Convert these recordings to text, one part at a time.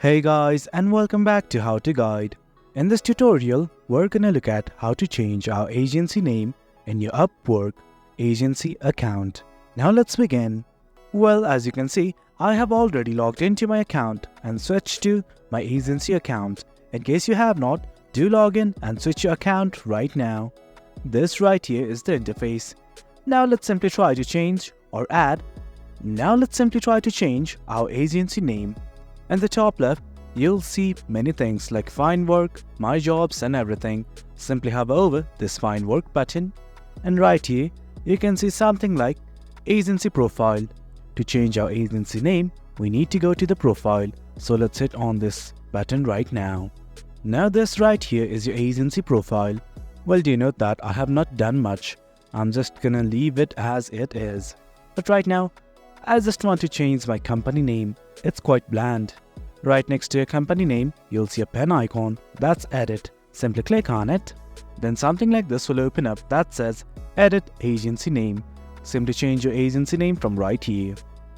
Hey guys, and welcome back to How to Guide. In this tutorial, we're gonna look at how to change our agency name in your Upwork agency account. Now let's begin. Well, as you can see, I have already logged into my account and switched to my agency account. In case you have not, do log in and switch your account right now. This right here is the interface. Now let's simply try to change or add. Now let's simply try to change our agency name. In the top left, you'll see many things like Find Work, My Jobs and everything. Simply hover over this Find Work button. And right here, you can see something like Agency Profile. To change our agency name, we need to go to the profile. So let's hit on this button right now. Now this right here is your agency profile. Well, do you note that I have not done much. I'm just gonna leave it as it is. But right now, I just want to change my company name. It's quite bland. Right next to your company name, you'll see a pen icon. That's Edit. Simply click on it. Then something like this will open up that says Edit Agency Name. Simply change your agency name from right here.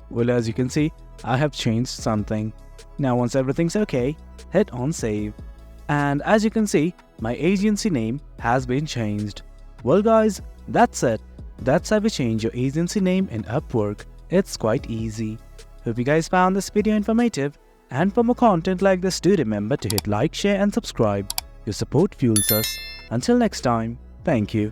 Well, as you can see, I have changed something. Now once everything's okay, hit on Save. And as you can see, my agency name has been changed. Well guys, that's it. That's how we change your agency name in Upwork. It's quite easy. Hope you guys found this video informative, and for more content like this, do remember to hit like, share and subscribe. Your support fuels us. Until next time, thank you.